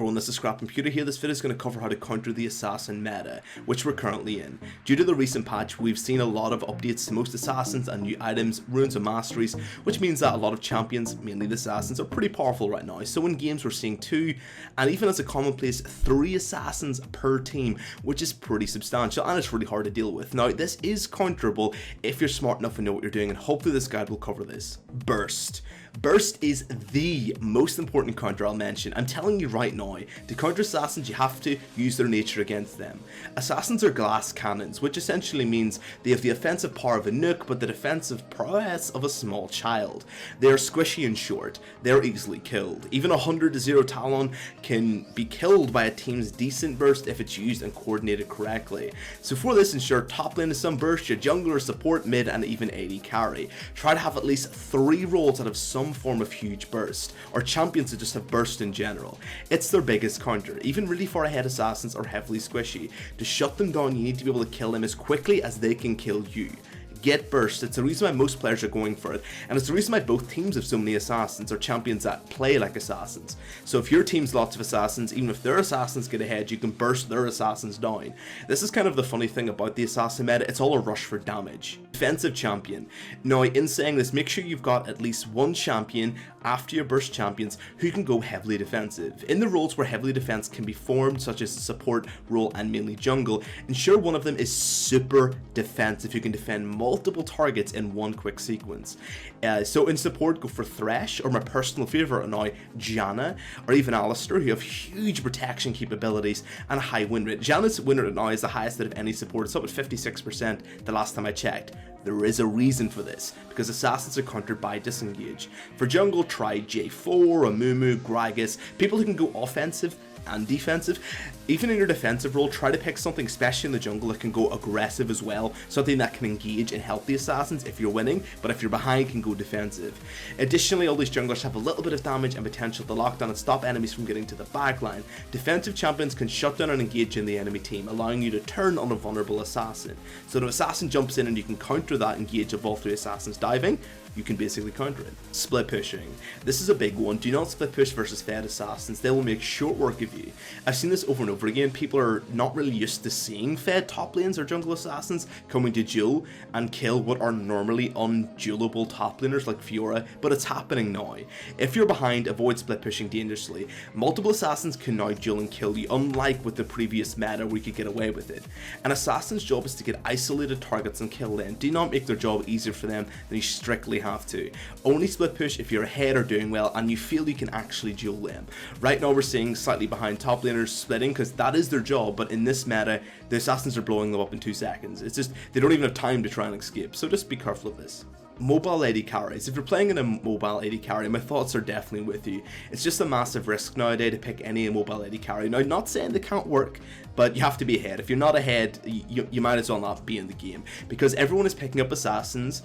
everyone, this is ScrapComputer here. This video is going to cover how to counter the assassin meta, which we're currently in. Due to the recent patch, we've seen a lot of updates to most assassins and new items, runes and masteries, which means that a lot of champions, mainly the assassins, are pretty powerful right now. So in games we're seeing 2, and even as a commonplace, 3 assassins per team, which is pretty substantial and it's really hard to deal with. Now this is counterable if you're smart enough and know what you're doing, and hopefully this guide will cover this. Burst. Burst is the most important counter I'll mention. I'm telling you right now, to counter assassins you have to use their nature against them. Assassins are glass cannons, which essentially means they have the offensive power of a nuke but the defensive prowess of a small child. They are squishy and short, they're easily killed. Even 100-0 Talon can be killed by a team's decent burst if it's used and coordinated correctly. So for this, ensure top lane is some burst, your jungler, support, mid and even AD carry. Try to have at least 3 roles that have some form of huge burst, or champions that just have burst in general. It's their biggest counter. Even really far ahead assassins are heavily squishy. To shut them down, you need to be able to kill them as quickly as they can kill you. Get burst. It's the reason why most players are going for it, and it's the reason why both teams have so many assassins or champions that play like assassins. So if your team's lots of assassins, even if their assassins get ahead, you can burst their assassins down. This is kind of the funny thing about the assassin meta, it's all a rush for damage. Defensive champion. Now in saying this, make sure you've got at least one champion after your burst champions who can go heavily defensive. In the roles where heavily defense can be formed, such as the support role and mainly jungle, ensure one of them is super defensive who can defend multiple targets in one quick sequence. So in support, go for Thresh, or my personal favourite now, Zhonay, or even Alistair, who have huge protection capabilities and a high win rate. Janna's win rate now is the highest out of any support. It's up at 56% the last time I checked. There is a reason for this, because assassins are countered by disengage. For jungle, try J4, Amumu, Gragas, people who can go offensive and defensive. Even in your defensive role, try to pick something, especially in the jungle, that can go aggressive as well, something that can engage and help the assassins if you're winning, but if you're behind can go defensive. Additionally, all these junglers have a little bit of damage and potential to lock down and stop enemies from getting to the backline. Defensive champions can shut down and engage in the enemy team, allowing you to turn on a vulnerable assassin. So the assassin jumps in and you can counter that engage of all 3 assassins diving, you can basically counter it. Split pushing. This is a big one. Do not split push versus fed assassins. They will make short work of you. I've seen this over and over again. People are not really used to seeing fed top lanes or jungle assassins coming to duel and kill what are normally unduelable top laners like Fiora, but it's happening now. If you're behind, avoid split pushing dangerously. Multiple assassins can now duel and kill you, unlike with the previous meta where you could get away with it. An assassin's job is to get isolated targets and kill them. Do not make their job easier for them than you strictly have to. Only split push if you're ahead or doing well and you feel you can actually duel them. Right now we're seeing slightly behind top laners splitting because that is their job, but in this meta the assassins are blowing them up in 2 seconds. It's just they don't even have time to try and escape, so just be careful of this. Mobile AD carries. If you're playing in a mobile AD carry, my thoughts are definitely with you. It's just a massive risk nowadays to pick any mobile AD carry. Now, not saying they can't work, but you have to be ahead. If you're not ahead, you might as well not be in the game, because everyone is picking up assassins.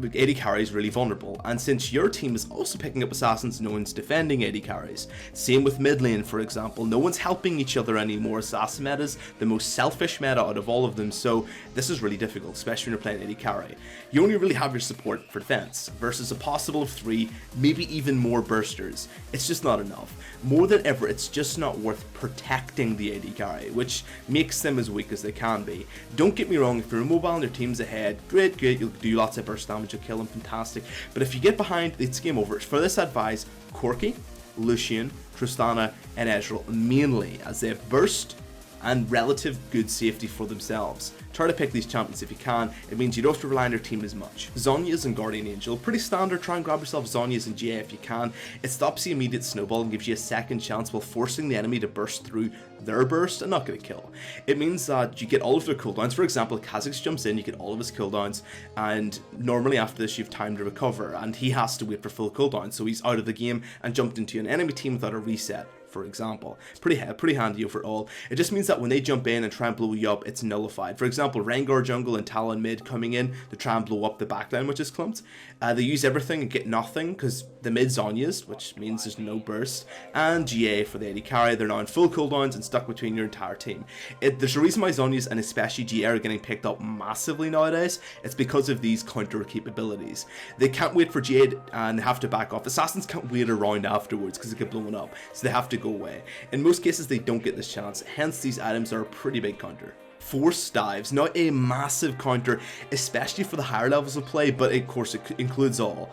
AD carry is really vulnerable, and since your team is also picking up assassins, no one's defending AD carries. Same with mid lane, for example. No one's helping each other anymore. Assassin meta is the most selfish meta out of all of them, so this is really difficult, especially when you're playing AD carry. You only really have your support for defense versus a possible of 3, maybe even more bursters. It's just not enough. More than ever, it's just not worth protecting the AD carry, which makes them as weak as they can be. Don't get me wrong, if you're mobile and your team's ahead, great, you'll do lots of burst damage, you'll kill them, fantastic. But if you get behind, it's game over. For this, advise Corki, Lucian, Tristana, and Ezreal mainly, as they have burst and relative good safety for themselves. Try to pick these champions if you can. It means you don't have to rely on your team as much. Zhonya's and Guardian Angel, pretty standard. Try and grab yourself Zhonya's and GA if you can. It stops the immediate snowball and gives you a second chance while forcing the enemy to burst through their burst and not get a kill. It means that you get all of their cooldowns. For example, Kha'Zix jumps in, you get all of his cooldowns, and normally after this you have time to recover, and he has to wait for full cooldown, so he's out of the game and jumped into an enemy team without a reset, for example. Pretty handy overall. It just means that when they jump in and try and blow you up, it's nullified. For example, Rengar jungle and Talon mid coming in to try and blow up the backline, which is clumped. They use everything and get nothing because the mid Zhonya's, which means there's no burst, and GA for the AD carry. They're now in full cooldowns and stuck between your entire team. There's a reason why Zhonya's and especially GA are getting picked up massively nowadays. It's because of these counter capabilities. They can't wait for GA and they have to back off. Assassins can't wait around afterwards because they get blown up, so they have to go away. In most cases they don't get this chance, hence these items are a pretty big counter. Force dives, now a massive counter, especially for the higher levels of play, but of course it includes all.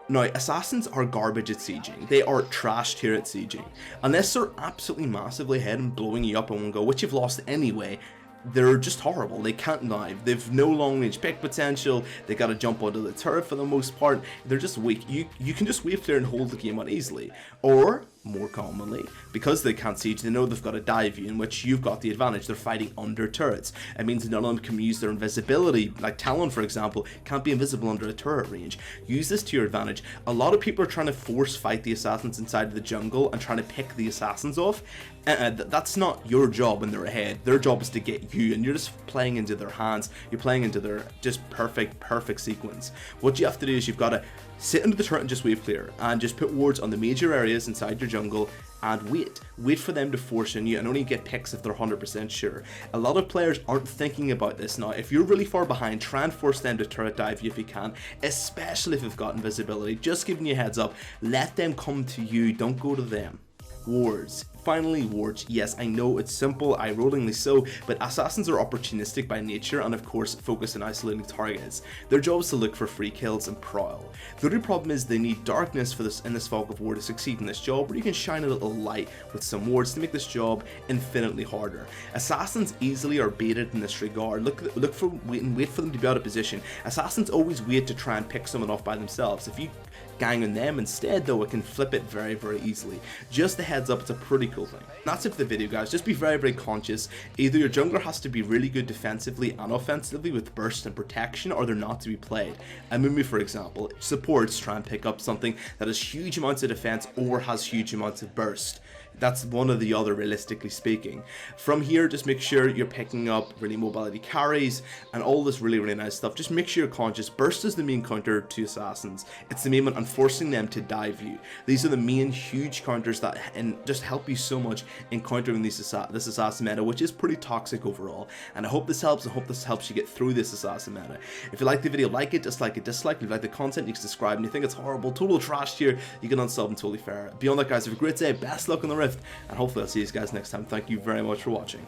Now, assassins are garbage at sieging. They are trashed here at sieging. Unless they're absolutely massively ahead and blowing you up in one go, which you've lost anyway, they're just horrible. They can't dive. They've no long range pick potential. They gotta jump onto the turret for the most part. They're just weak. You can just wave clear and hold the game out easily. Or, more commonly, because they can't siege, they know they've got a dive you, in which you've got the advantage. They're fighting under turrets. It means none of them can use their invisibility. Like Talon, for example, can't be invisible under a turret range. Use this to your advantage. A lot of people are trying to force fight the assassins inside of the jungle and trying to pick the assassins off. That's not your job when they're ahead. Their job is to get you, and you're just playing into their hands. You're playing into their just perfect sequence. What you have to do is you've got to sit under the turret and just wave clear, and just put wards on the major areas inside your jungle and wait for them to force on you, and only get picks if they're 100% sure. A lot of players aren't thinking about this now. If you're really far behind, try and force them to turret dive you if you can, especially if you've got invisibility. Just giving you a heads up, let them come to you, don't go to them. Wards. Finally, wards. Yes, I know it's simple, eye-rollingly so, but assassins are opportunistic by nature and of course focus on isolating targets. Their job is to look for free kills and prowl. The only problem is they need darkness for this in this fog of war to succeed in this job, where you can shine a little light with some wards to make this job infinitely harder. Assassins easily are baited in this regard. Wait for them to be out of position. Assassins always wait to try and pick someone off by themselves. If you gang on them instead though, it can flip it very easily. Just a heads up, it's a pretty cool thing. That's it for the video, guys. Just be very conscious. Either your jungler has to be really good defensively and offensively with burst and protection, or they're not to be played. Amumi, for example, supports try and pick up something that has huge amounts of defense or has huge amounts of burst. That's one or the other, realistically speaking. From here, just make sure you're picking up really mobility carries and all this really nice stuff. Just make sure you're conscious. Burst is the main counter to assassins. It's the main one, and forcing them to dive you. These are the main huge counters that just help you so much in countering this assassin meta, which is pretty toxic overall. And I hope this helps. I hope this helps you get through this assassin meta. If you like the video, like it, dislike it, dislike. If you like the content, you can subscribe. And you think it's horrible, total trash here, you can unsub and totally fair. Beyond that, guys, have a great day. Best luck on the Rift, and hopefully I'll see you guys next time. Thank you very much for watching.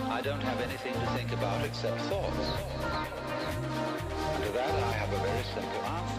I don't have anything to think about except thoughts. And to that I have a very simple answer.